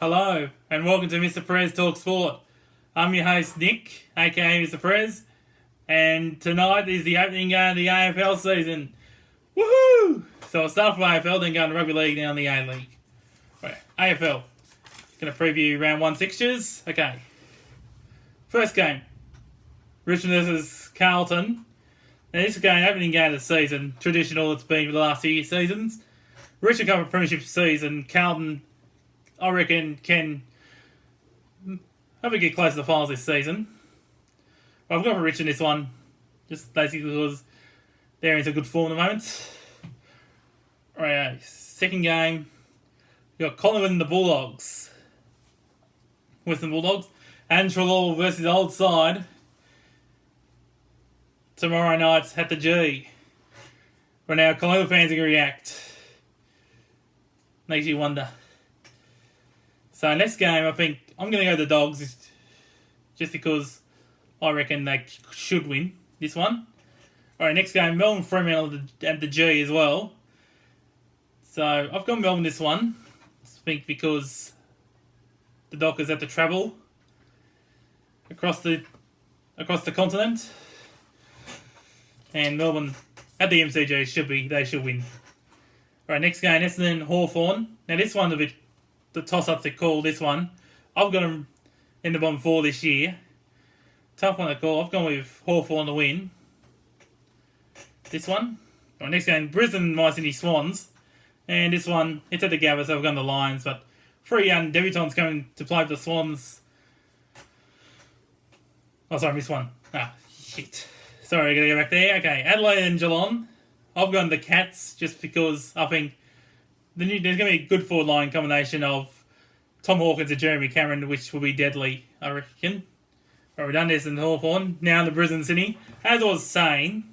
Hello, and welcome to Mr. Prez Talk Sport. I'm your host, Nick, aka Mr. Prez, and tonight is the opening game of the AFL season. Woohoo! So I'll start from AFL, then go to Rugby League, then the A-League. Right, AFL. Going to preview round 1 fixtures. Okay. First game. Richmond versus Carlton. Now this is going opening game of the season. Traditional it's been for the last few seasons. Richmond come for premiership season. Carlton, I reckon, can hopefully get close to the finals this season. But I've got for Richmond this one, just basically because they're in some good form at the moment. Alright, second game. We've got Collingwood and the Bulldogs. Western Bulldogs. And Trelaw versus Old Side. Tomorrow night at the G. Right now, Collingwood fans are going to react. Makes you wonder. So next game, I think I'm going to go the Dogs, just because I reckon they should win this one. All right, next game, Melbourne Fremantle at the G as well. So I've got Melbourne this one, I think, because the Dockers have to travel across the continent, and Melbourne at the MCG they should win. All right, next game, Essendon Hawthorn. Now this one's a bit the toss-up to call this one. I've got them in the bottom 4 this year. Tough one to call. I've gone with Hawthorn to win this one. All right, next game, Brisbane My Sydney Swans. And this one, it's at the Gabba, so I've gone the Lions. But 3 young debutants coming to play for the Swans. Oh, sorry, I missed one. Shit. Sorry, I gotta go back there. Okay, Adelaide and Geelong. I've gone the Cats just because I think there's going to be a good forward line combination of Tom Hawkins and Jeremy Cameron, which will be deadly, I reckon. Right, we're done this in Hawthorn. Now in the Brisbane City. As I was saying,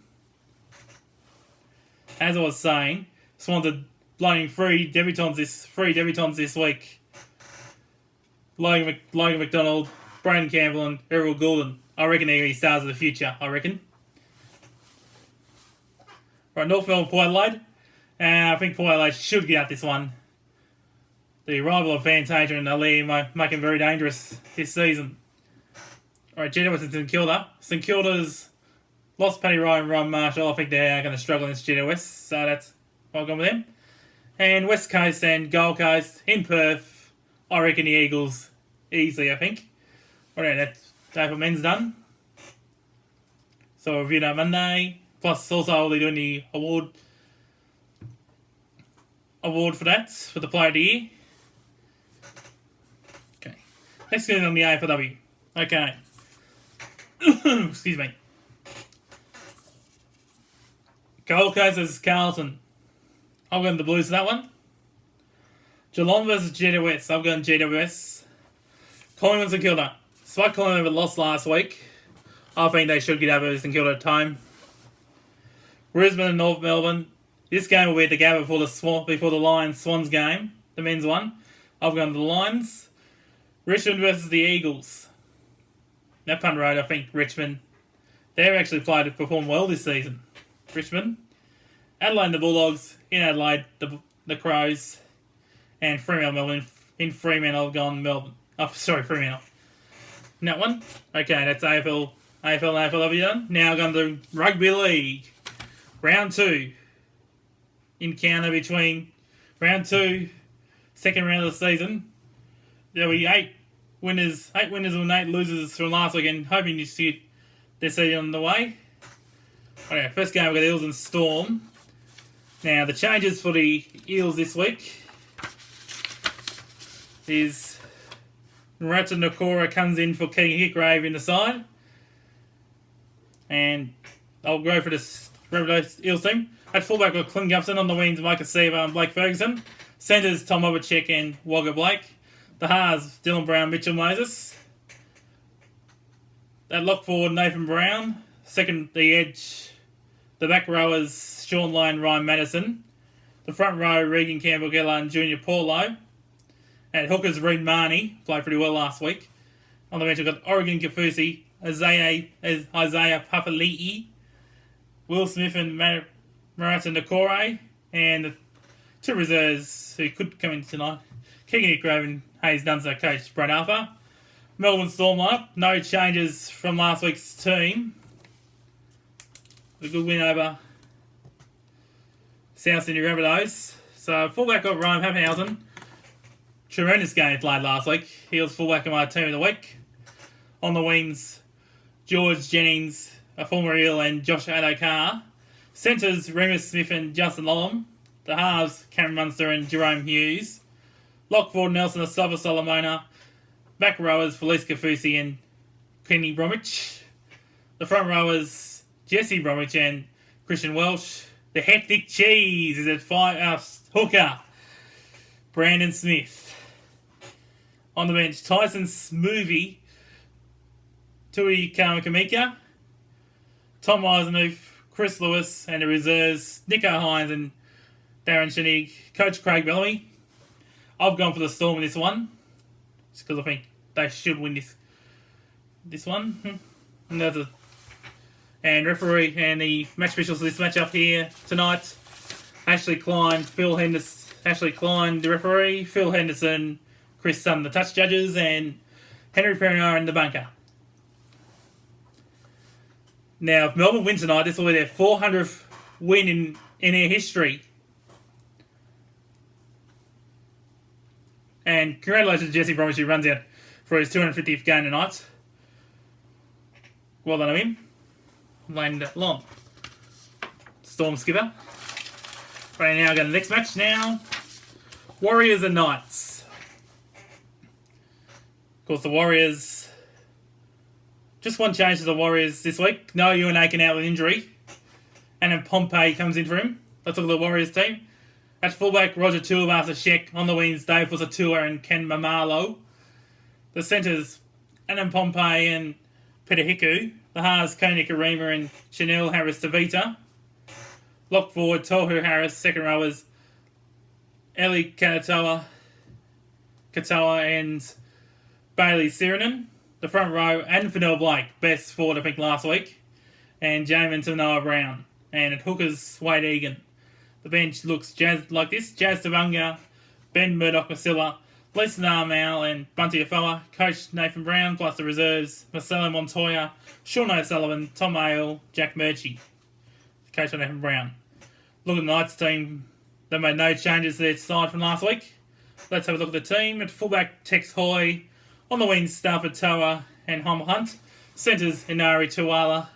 Swans are blowing three debutants this week. Logan McDonald, Braden Campbell, and Errol Goulden. I reckon they're going to be stars of the future, I reckon. Right, North Melbourne, Port Adelaide. I think Port Adelaide should get out this one. The arrival of Fantasia and Ali make him very dangerous this season. Alright, GWS and St Kilda. St Kilda's lost Paddy Ryan and Ron Marshall. I think they're going to struggle against GWS, so that's why I've gone with them. And West Coast and Gold Coast in Perth. I reckon the Eagles easily, I think. Alright, that's day for men's done. So we'll review that Monday. Plus, also, I'll be doing the award for that, for the Player of the Year. Okay. Let's get on the AFLW. Okay. Excuse me. Gold Coast versus Carlton. I've gone the Blues for that one. Geelong versus GWS. I've gone GWS. Collingwood and St Kilda. Despite Collingwood lost last week, I think they should get over St Kilda at time. Brisbane and North Melbourne. This game will be at the Gabba before the Lions Swans game, the men's one. I've gone to the Lions. Richmond versus the Eagles. That Punt Road, I think Richmond. They've actually performed well this season. Richmond. Adelaide and the Bulldogs. In Adelaide, the Crows. And Fremantle, Melbourne. In Fremantle, I've gone Melbourne. Fremantle. And that one. Okay, that's AFL and AFLW done. Now going to Rugby League. Round 2. Encounter between round 2, second round of the season. There'll be 8 winners and 8 losers from last weekend, hoping to see their season on the way. Okay, first game we've got Eels and Storm. Now the changes for the Eels this week is Narata Nakora comes in for Keegan Hickrave in the side. And I'll go for this Eels team. At fullback, we've got Clint Gupson. On the wings, Micah Seaver and Blake Ferguson. Centres, Tom Obachek and Wagga Blake. The halves, Dylan Brown, Mitchell Moses. At lock forward, Nathan Brown. Second, the edge. The back rowers, Sean Lyon, Ryan Madison. The front row, Regan Campbell-Gella and Junior Paulo. At hookers, Reed Marnie. Played pretty well last week. On the bench, we've got Oregon Kafusi, Isaiah Papali'i, Will Smith and Marata Nakore, and the 2 reserves who could come in tonight. Kicking it, Graven Hayes Dunster, coach Brad Alpha. Melbourne Storm lineup, no changes from last week's team. A good win over South Sydney, remember those. So fullback got Ryan Pappenhausen. Tremendous game he played last week. He was fullback in my team of the week. On the wings, George Jennings, a former Eel, and Josh Adokar. Centres, Remus Smith and Justin Lollam. The halves, Cameron Munster and Jerome Hughes. Lock forward, Nelson Asova Solomona. Back rowers, Felice Kafusi and Kenny Bromwich. The front rowers, Jesse Bromwich and Christian Welsh. The hectic cheese is at hooker, Brandon Smith. On the bench, Tyson Smoovie, Tui Kamakamika, Tom Eisenhuth, Chris Lewis, and the reserves, Nico Hines and Darren Shenig. Coach Craig Bellamy. I've gone for the Storm in this one, just because I think they should win this one. And referee and the match officials for this matchup here tonight: Ashley Klein, the referee, Phil Henderson, Chris Sutton, the touch judges, and Henry Perrinar in the bunker. Now, if Melbourne win tonight, this will be their 400th win in their history. And congratulations to Jesse Bromwich, who runs out for his 250th game tonight. Well done to him. Lane long. Storm skipper. Right now, go to the next match now. Warriors and Knights. Of course, the Warriors. Just one change to the Warriors this week. No Ewan Aiken out with injury. And then Pompey comes in for him. Let's look at the Warriors team. At fullback, Roger Tuivasa-Sheck. On the wings, Dave Fusatua and Ken Mamalo. The centres, Adam Pompey and Peter Hiku. The halves, Kony Karima and Chanel Harris-Tavita. Lock forward, Tohu Harris. Second rowers, Eli Katoa and Bailey Sirinen. The front row, and Fennell Blake, best forward I think last week. And Jamin Noah Brown. And at hookers, Wade Egan. The bench looks like this: Jazz Tavunga, Ben Murdoch-Masilla, Lisa Narmal and Bunty Afoa, Coach Nathan Brown, plus the reserves, Marcelo Montoya, Sean O'Sullivan, Tom Hale, Jack Murchie. Coach Nathan Brown. Look at the Knights team. They made no changes to their side from last week. Let's have a look at the team. At fullback, Tex Hoy. On the wings, Stafford Toa and Hom Hunt. Centres, Inari Tuala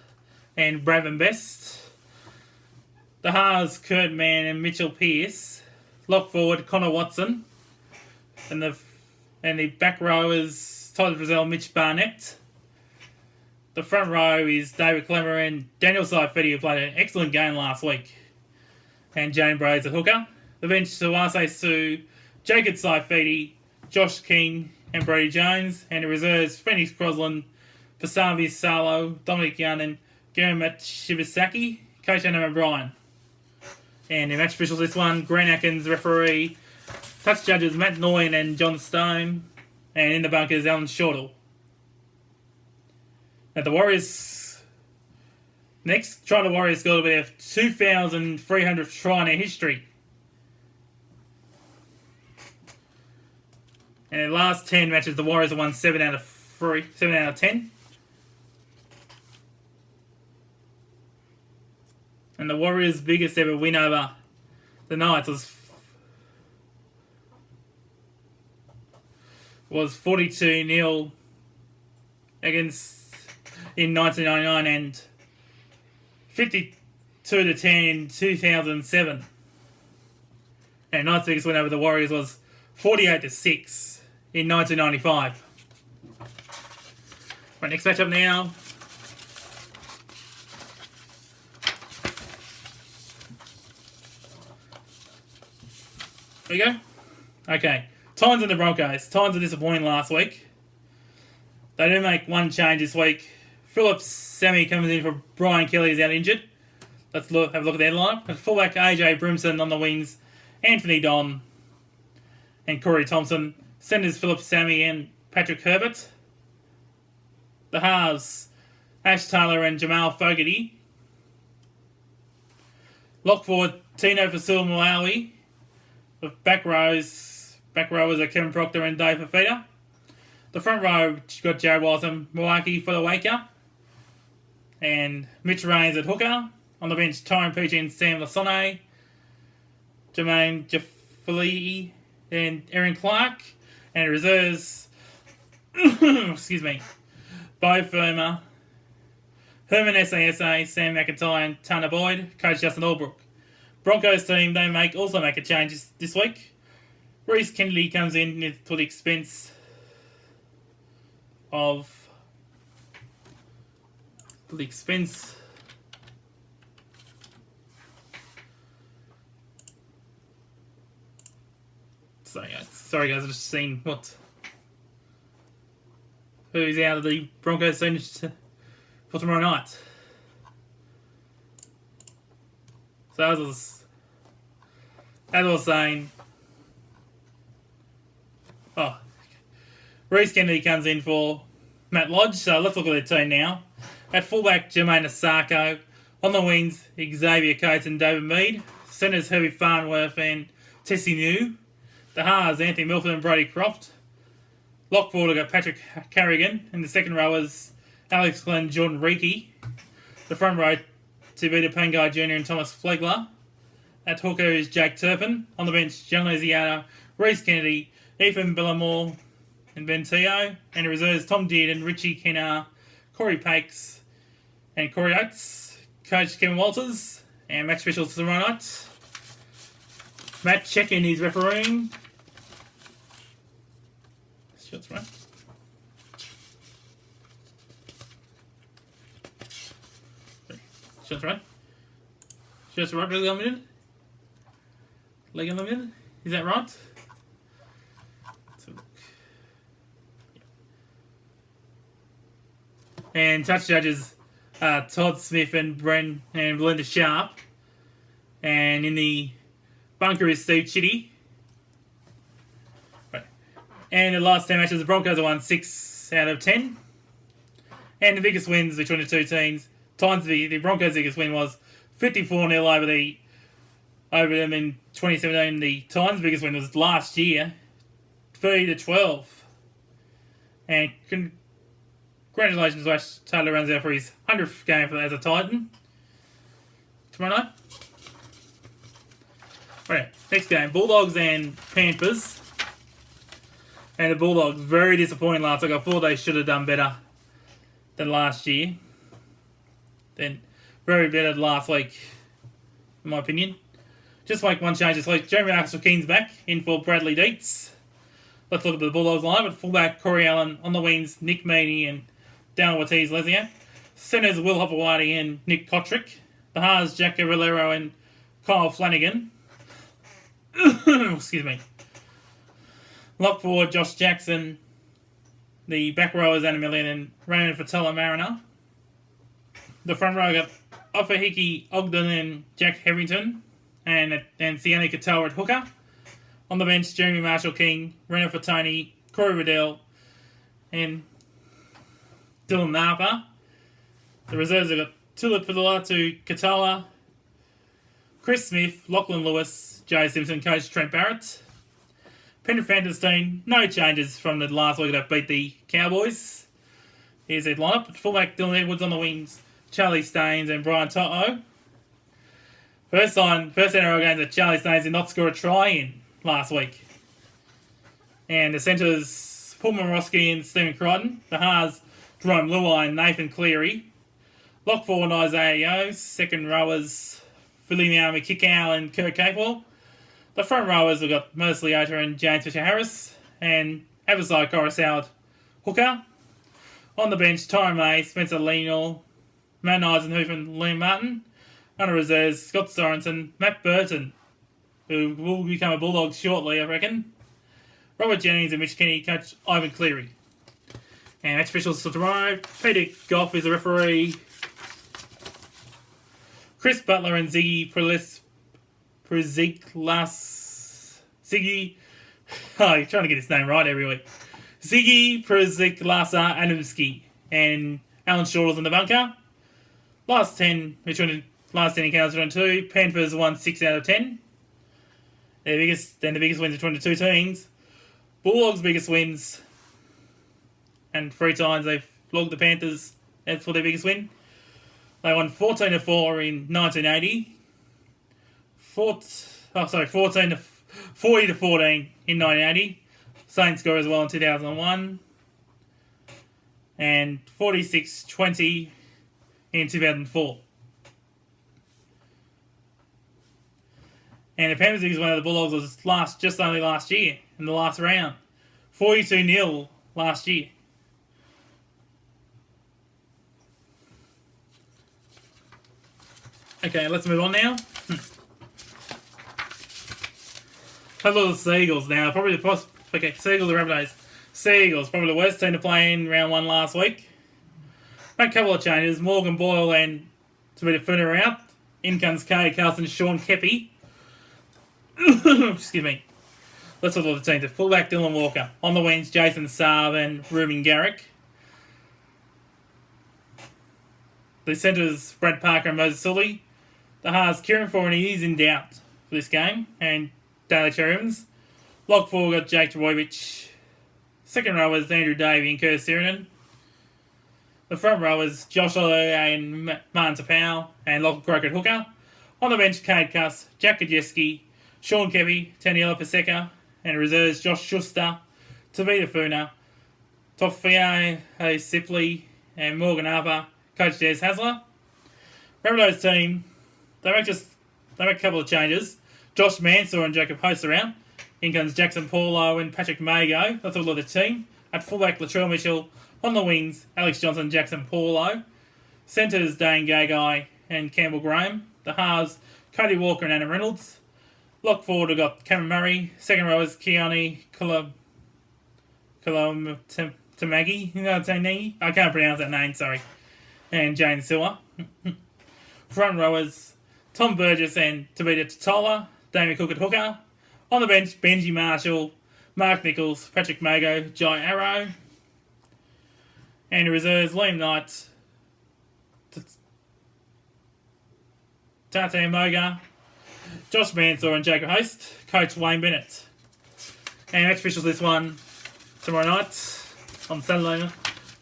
and Bradman Best. The halves, Kurt Mann and Mitchell Pearce. Lock forward, Connor Watson. And the back row is Tyler Frizzell, Mitch Barnett. The front row is David Clemmer and Daniel Saifidi, who played an excellent game last week. And Jane Brays, a hooker. The bench, Suwase Sue, Jacob Saifidi, Josh King and Brady Jones. And the reserves, Phoenix Crosland, Vasavi Salo, Dominic Young and Geramat Shibasaki. Coach Adam O'Brien. And the match officials this one, Grant Atkins, referee. Touch judges, Matt Noyan and John Stone. And in the bunkers, Alan Shortall. Now the Warriors... Next, the Warriors got to be their 2,300th try in their history. And in the last 10 matches, the Warriors have won 7 out of 10. And the Warriors' biggest ever win over the Knights was 42-0 in 1999 and 52-10 in 2007. And Knights' biggest win over the Warriors was 48-6 in 1995. Right, next matchup now. There we go. Okay. Titans and the Broncos. Titans are disappointing last week. They do make one change this week. Phillips Sammy comes in for Brian Kelly, is out injured. Let's have a look at their lineup. At fullback, AJ Brimson. On the wings, Anthony Don and Corey Thompson. Centers, Phillips Sammy and Patrick Herbert. The halves, Ash Taylor and Jamal Fogarty. Lock forward, Tino Fasul Malawi. With back rows, back rowers are Kevin Proctor and Dave Fafita. The front row got Jared Wallace and Milwaukee for the waker. And Mitch Raines at hooker. On the bench, Tyron Peachy and Sam Lasone. Jermaine Jaffali and Aaron Clark. And reserves, excuse me, Bo Firma, Herman SASA, Sam McIntyre and Tana Boyd. Coach Justin Albrook. Broncos team, they also make a change this week. Reece Kennedy comes in for the expense of sorry guys, I've just seen who's out of the Broncos team for tomorrow night. So as I was saying, Reece Kennedy comes in for Matt Lodge. So let's look at their team now. At fullback, Jermaine Asako. On the wings, Xavier Coates and David Mead. Centres, Herbie Farnworth and Tessie New. The halves, Anthony Milford and Brody Croft. Lock forward, I got Patrick Carrigan. And the second row is Alex Glenn, Jordan Reiki. The front row, Tavita Pangai Jr. and Thomas Flegler. At hooker is Jake Turpin. On the bench, John Luziano, Reece Kennedy, Ethan Bellamore and Ben Teo. And the reserves, Tom Dearden, Richie Kennar, Corey Pakes and Corey Oates. Coach Kevin Walters and match officials tomorrow night. Matt Check-in is refereeing. Shots right. Shots right. Shots right, Leg Unlimited. Leg Unlimited. Is that right? And touch judges Todd Smith and Bren and Belinda Sharp. And in the bunker is Steve Chitty. Right. And the last 10 matches, the Broncos have won 6 out of 10. And the biggest wins between the two teams, the Broncos' biggest win was 54-0 over them in 2017. The Titans' biggest win was last year, 30-12. And congratulations to Taylor Runzel for his 100th game as a Titan. Tomorrow night. Right, next game, Bulldogs and Panthers. And the Bulldogs, very disappointing last week. I thought they should have done better than last year. Then very better last week, in my opinion. Just make one change this week. Jeremy Arthur-Keen's back in for Bradley Dietz. Let's look at the Bulldogs line. At fullback, Corey Allen. On the wings, Nick Meaney and Daniel Ortiz-Lesiak. Centres, Will Hopewadi and Nick Kotrick. The halves, Jack Avalero and Kyle Flanagan. Excuse me. Lock forward, Josh Jackson. The back row is Anna Million and Raymond Fatella Mariner. The front row got Ofahiki Ogden and Jack Harrington. And Sienna Katoa at hooker. On the bench, Jeremy Marshall King, Rena Fatoni, Corey Riddell, and Dylan Napa. The reserves have got Tula Padilla to Katoa, Chris Smith, Lachlan Lewis, Jay Simpson, coach Trent Barrett. Penrith Panthers team, no changes from the last week that beat the Cowboys. Here's their lineup. Fullback Dylan Edwards on the wings, Charlie Staines and Brian Toto. First NRL game that Charlie Staines did not score a try in last week. And the centres, Paul Morosky and Stephen Crichton. The halves, Jerome Luai and Nathan Cleary. Lock forward, Isaiah Yo. Second rowers, Philly Naomi Kickow and Kirk Capewell. The front rowers, we've got Merce Leota and James Fisher-Harris. And Avisai Coruscant hooker. On the bench, Tyron May, Spencer Leno, Matt Eisenhoof and Liam Martin. Under reserves, Scott Sorensen, Matt Burton, who will become a Bulldog shortly, I reckon. Robert Jennings and Mitch Kenny, coach Ivan Cleary. And match officials for tomorrow, Peter Goff is the referee. Chris Butler and Ziggy you're trying to get his name right every week. Ziggy Preziklasar Adamski and Alan Shaw's in the bunker. Last 10 encounters 22. Panthers won 6 out of 10. The biggest wins between the two teams. Bulldogs' biggest wins, and 3 times they've flogged the Panthers. That's for their biggest win. They won 14-4 in 1980. 40-14 in 1980. Same score as well in 2001. And 46-20 in 2004. And the Panthers' biggest win of the Bulldogs was just only last year, in the last round. 42-0 last year. Okay, let's move on now. Have a look at the Seagulls now. Seagulls or Rabbitohs. Seagulls, probably the worst team to play in round 1 last week. Made a couple of changes. Morgan Boyle and Tamita Funa are out. In comes Kay Carlson, Sean Kepi. Excuse me. Let's look at the teams. At fullback, Dylan Walker. On the wings, Jason Saab and Ruben Garrick. The centres, Brad Parker and Moses Sully. The halves, Kieran Forney is in doubt for this game. And Daly Cherry-Evans. Lock 4 got Jake Trbojevic. Second row was Andrew Davey and Curtis Sirenen. The front row was Josh Olue and Martin Tapau and Lachlan Croker at hooker. On the bench, Cade Cuss, Jack Kajeski, Sean Kevi, Taniela Paseka, and reserves Josh Schuster, Tavita Funa, Tofia Sipley, and Morgan Harper, coach Des Hasler. Rabbitohs team, they make a couple of changes. Josh Mansour and Jacob Host are out. In comes Jackson Paulo and Patrick Mago. That's all of the team. At fullback, Latrell Mitchell. On the wings, Alex Johnson, Jackson Paulo. Centres, Dane Gagai and Campbell Graham. The halves, Cody Walker and Anna Reynolds. Lock forward, we've got Cameron Murray. Second row is Keone Tamagi. I can't pronounce that name, sorry. And Jane Sewer. Front rowers, Tom Burgess and Tabita Totola. Damien Cook at hooker. On the bench, Benji Marshall, Mark Nichols, Patrick Mago, Jai Arrow. And reserves, Liam Knight, Tate Moga, Josh Mansour and Jacob Host, coach Wayne Bennett. And match officials this one tomorrow night, on Saturday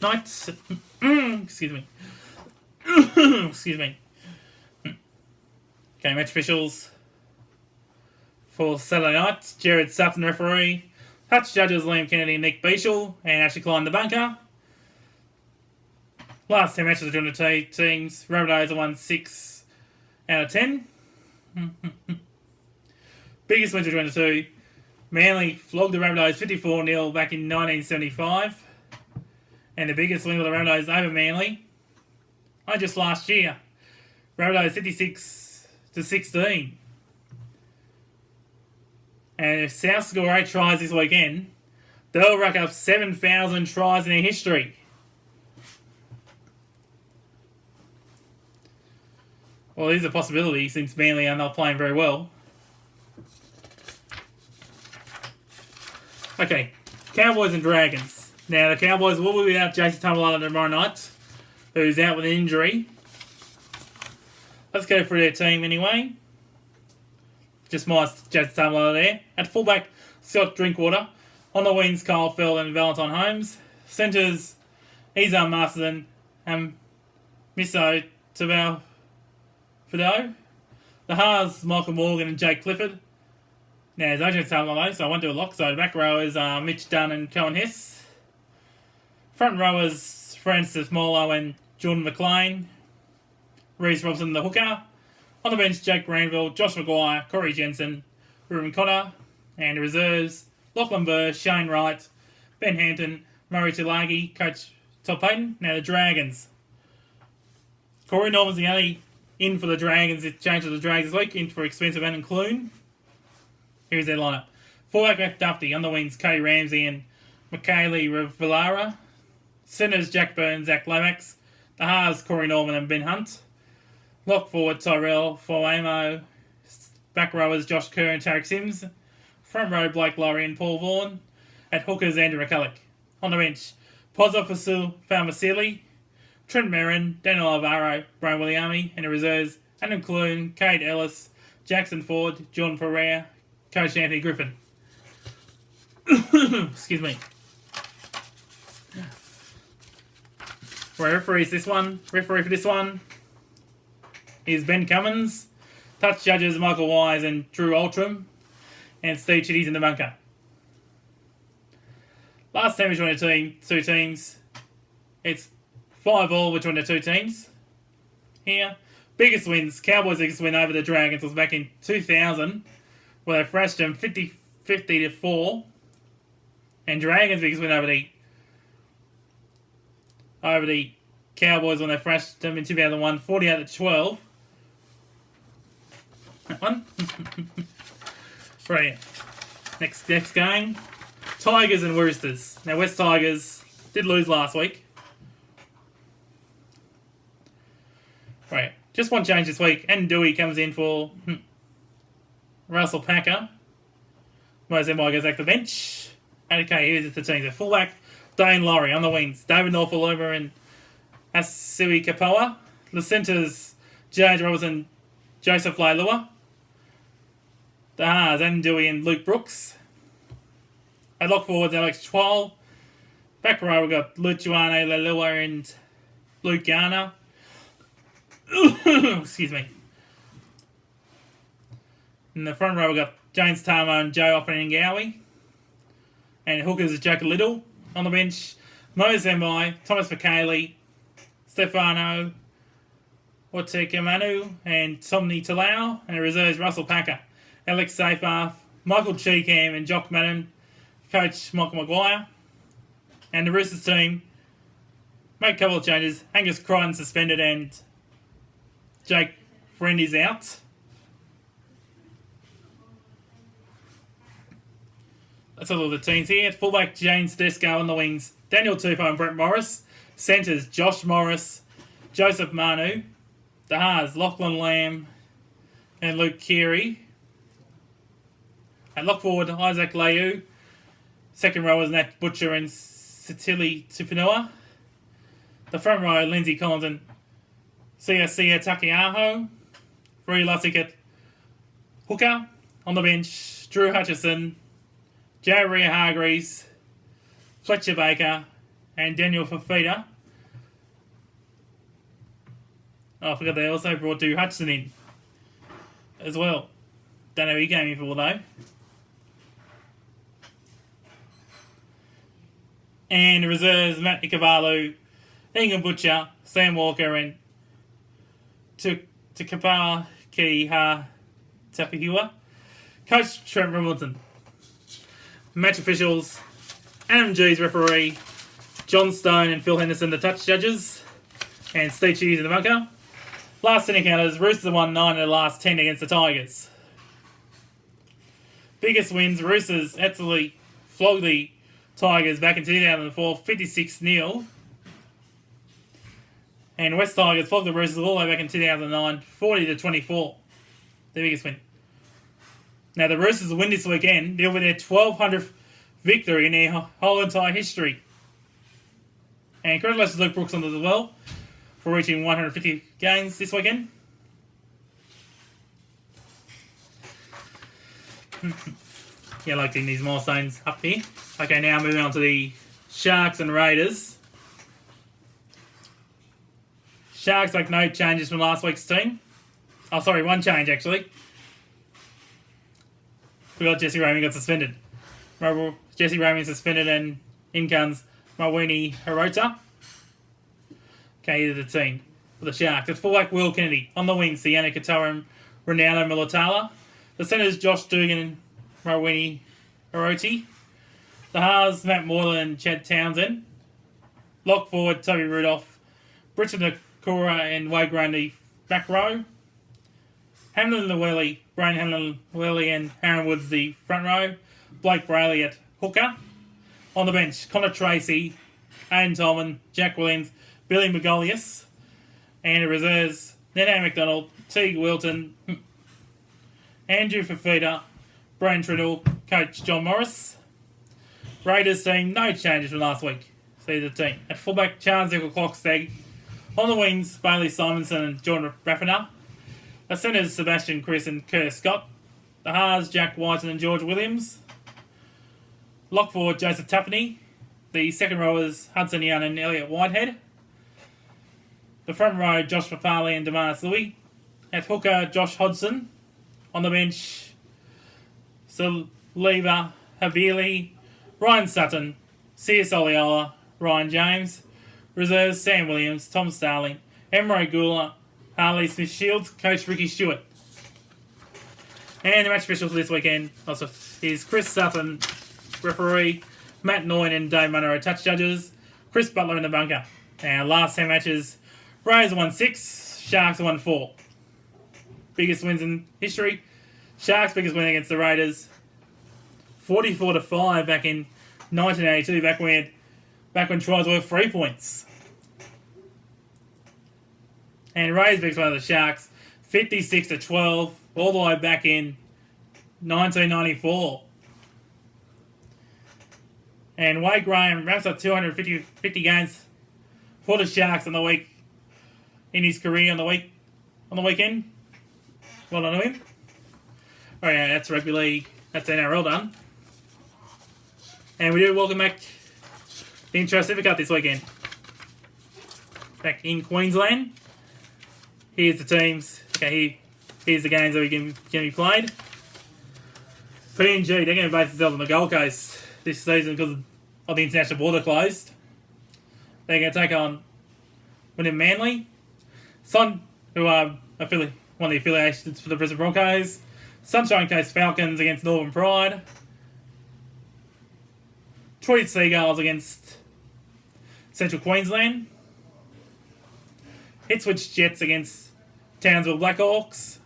night. Excuse me. Excuse me. Okay, match officials for Saturday night, Jared Sutton referee, Hutch judges Liam Kennedy and Nick Beechel, and Ashley Klein the bunker. Last 10 matches between the teams, Rabbitohs have won 6 out of 10. Biggest wins between the two, Manly flogged the Rabbitohs 54-0 back in 1975. And the biggest win of the Rabbitohs over Manly, just last year, Rabbitohs 56-16. And if South score 8 tries this weekend, they'll rack up 7,000 tries in their history. Well, there's a possibility since Manly are not playing very well. Okay, Cowboys and Dragons. Now, the Cowboys will be without Jason Tamalalo tomorrow night, who's out with an injury. Let's go through their team anyway. Just minus Jason Tamalalo there. At fullback, Scott Drinkwater. On the wings, Kyle Feld and Valentine Holmes. Centres, Izar Masterson and Miso Tabau Fido. The halves, Michael Morgan and Jake Clifford. Now, there's no Jason Tamalalo, so I won't do a lock. So the back row is Mitch Dunn and Cohen Hess. Front rowers, Francis Molo and Jordan McLean. Reece Robson, the hooker. On the bench, Jake Granville, Josh Maguire, Corey Jensen, Ruben Cotter. And the reserves, Lachlan Burr, Shane Wright, Ben Hampton, Murray Tulagi, coach Todd Payton. Now the Dragons. Corey Norman's the only in for the Dragons. It's changed to the Dragons this week, in for expensive and Clune. Here's their lineup. Fullback McDuffie, on the wings, Cody Ramsey and Michaeli Villara. Centres, Jack Burns, Zach Lomax. The halves, Corey Norman and Ben Hunt. Lock forward, Tyrell Foamo. Back rowers, Josh Kerr and Tarek Sims. Front row, Blake Laurie and Paul Vaughan. At hookers, Andrew McCulloch. On the bench, Pozza Fasil Falmasili, Trent Merrin, Daniel Alvaro, Brian Williami. And the reserves, Adam Clune, Cade Ellis, Jackson Ford, John Ferrer, coach Anthony Griffin. Excuse me. Referee for this one is Ben Cummins. Touch judges Michael Wise and Drew Altram. And Steve Chitty's in the bunker. Last time between the two teams. It's 5-all between the two teams. Here. Biggest wins. Cowboys' biggest win over the Dragons was back in 2000, where they thrashed them 50-4. And Dragons' biggest win over the Cowboys when they thrashed them in 2001, 48-12. That one. Right. Next game. Tigers and Roosters. Now, West Tigers did lose last week. Right. Just one change this week. And Dewey comes in for Russell Packer. Mozambique goes back to the bench. Okay, here's the team. The fullback, Dane Laurie on the wings. David Norfoloma and Asui Kapoa. The centres, James Robertson, Joseph Leilua. The halves, Adam Dewey and Luke Brooks. At lock forwards, Alex Chwal. Back row, we've got Luciano Leilua and Luke Garner. Excuse me. In the front row, we've got James Tamo and Joe Offenengawi. And hookers is Jack Little. On the bench, Mo Zembai, Thomas McKaylee, Stefano Watekamanu, and Tommy Talau. And the reserves, Russell Packer, Alex Seyfarth, Michael Cheekham, and Jock Madden, coach Michael Maguire. And the Roosters team make a couple of changes. Angus Crichton suspended and Jake Friend is out. That's all of the teams here. Fullback James Desco on the wings. Daniel Tupou and Brett Morris. Centres Josh Morris, Joseph Manu. The halves Lachlan Lamb and Luke Keary. At lock forward Isaac Leu. Second row is Nat Butcher and Sitili Tupanua. The front row Lindsay Collins and Sia Takiaho. Free Lussick at hooker. On the bench Drew Hutchison, Jerry Hargreaves, Fletcher Baker, and Daniel Fafita. Oh, I forgot they also brought Drew Hutchison in as well. Don't know who he came in for though. And the reserves, Matt Icavalu, Ingham Butcher, Sam Walker, and Tukapa Kiha Tapihua. Coach Trent Hamilton. Match officials, Adam G's referee, John Stone and Phil Henderson the touch judges, and Steve Cheese in the bunker. Last 10 encounters, Roosters won 9 of the last 10 against the Tigers. Biggest wins, Roosters absolutely flogged the Tigers back in 2004, 56-0. And West Tigers flogged the Roosters all the way back in 2009, 40-24. The biggest win. Now the Roosters will win this weekend. They'll win their 1200th victory in their whole entire history. And congratulations to Luke Brooks on this as well for reaching 150 games this weekend. Yeah, I like getting these milestones up here. Okay, now moving on to the Sharks and Raiders. Sharks make no changes from last week's team. Oh, sorry, one change actually. We got Jesse Ramey got suspended. Jesse Ramey suspended and in comes Mawini Hirota. Okay, here's the team for the Sharks. It's fullback Will Kennedy. On the wings, Sienna Katoa and Ronaldo Militala. The centres, Josh Dugan and Mawini Hiroti. The halves, Matt Moreland and Chad Townsend. Lock forward, Toby Rudolph. Britton Nakora and Wade Grundy back row. Hamlin Llewellyn, Brian Hamlin Llewellyn and Aaron Woods the front row. Blake Brayley at hooker. On the bench, Connor Tracy, Aidan Tolman, Jack Williams, Billy Magolius. And the reserves, Nene McDonald, Teague Wilton, Andrew Fafita, Brian Triddle, Coach John Morris. Raiders team, no changes from last week. See the team. At fullback, Charles Clockstag. On the wings, Bailey Simonson and John Raffiner. The centres, Sebastian Chris and Curtis Scott. The halves, Jack Whiten and George Williams. Lock forward, Joseph Tuppeny. The second rowers, Hudson Young and Elliot Whitehead. The front row, Josh Papali and Damaris Louis. At hooker, Josh Hodgson. On the bench, Saliva, Havili, Ryan Sutton, C.S. Oliola, Ryan James. Reserves, Sam Williams, Tom Starling, Emre Gula, Harley Smith-Shields, Coach Ricky Stewart. And the match officials this weekend also is Chris Sutton, referee, Matt Noyne and Dave Munro, touch judges, Chris Butler in the bunker. And last 10 matches, Rays won 6, Sharks won 4. Biggest wins in history. Sharks' biggest win against the Raiders, 44-5 back in 1982, back when tries were 3 points. And Rays' biggest win of the Sharks, 56-12, all the way back in 1994. And Wade Graham wraps up 250 games for the Sharks in his career on the weekend. Well done to him. Oh yeah, that's rugby league. That's NRL done. And we do welcome back the Intro Supercup this weekend. Back in Queensland. Here's the teams. Okay, here's the games that can be played. PNG, they're going to base themselves on the Gold Coast this season because of the international border closed. They're going to take on Wynnum Manly. Sun, who are one of the affiliations for the Brisbane Broncos. Sunshine Coast Falcons against Northern Pride. Tweed Seagulls against Central Queensland. Ipswich Jets against Townsville Blackhawks.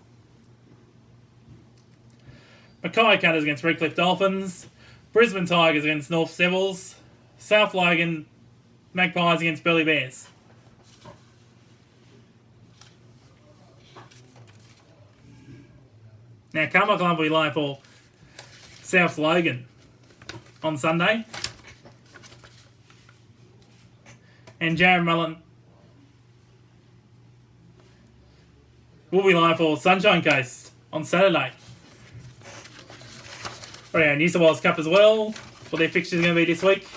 Mackay Cutters against Redcliffe Dolphins. Brisbane Tigers against North Devils. South Logan Magpies against Burleigh Bears. Now, Carmichael will be live for South Logan on Sunday. And Jared Mullen will be live for Sunshine Coast on Saturday. Oh yeah, New South Wales Cup as well. What their fixtures are going to be this week.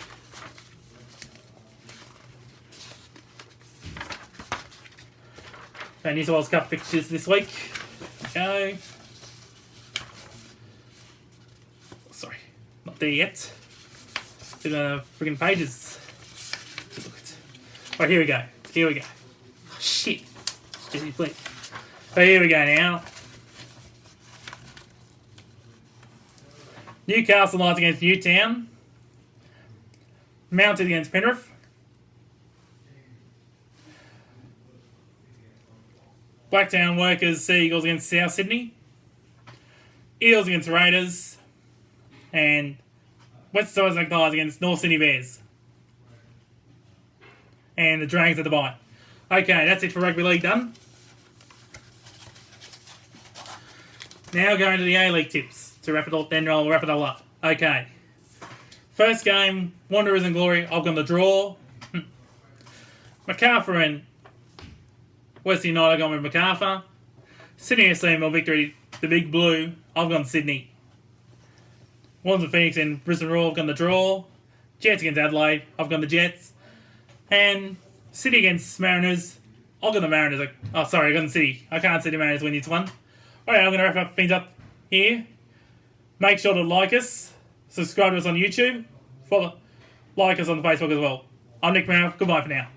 Okay, New South Wales Cup fixtures this week. Okay. Sorry, not there yet. To the friggin' pages. Right, here we go. Oh, shit. Jesse, please. So here we go now. Newcastle Knights against Newtown. Mounted against Penrith. Blacktown Workers Sea Eagles against South Sydney. Eels against Raiders. And West Torres Magpies against North Sydney Bears. And the Dragons at the bye. Okay, that's it for Rugby League done. Now going to the A-League tips to wrap it all, then I'll wrap it all up. Okay. First game, Wanderers and Glory. I've gone the draw. Macarthur and Western United, I've gone with Macarthur. Sydney FC, my victory, the Big Blue. I've gone Sydney. Wanderers and Phoenix and Brisbane Roar, I've gone the draw. Jets against Adelaide, I've gone the Jets. And City against Mariners, I've got the Mariners. Oh, sorry, I've gone the City. I can't see the Mariners win this one. Alright, I'm going to wrap up things up here. Make sure to like us, subscribe to us on YouTube, like us on Facebook as well. I'm Nick Brown. Goodbye for now.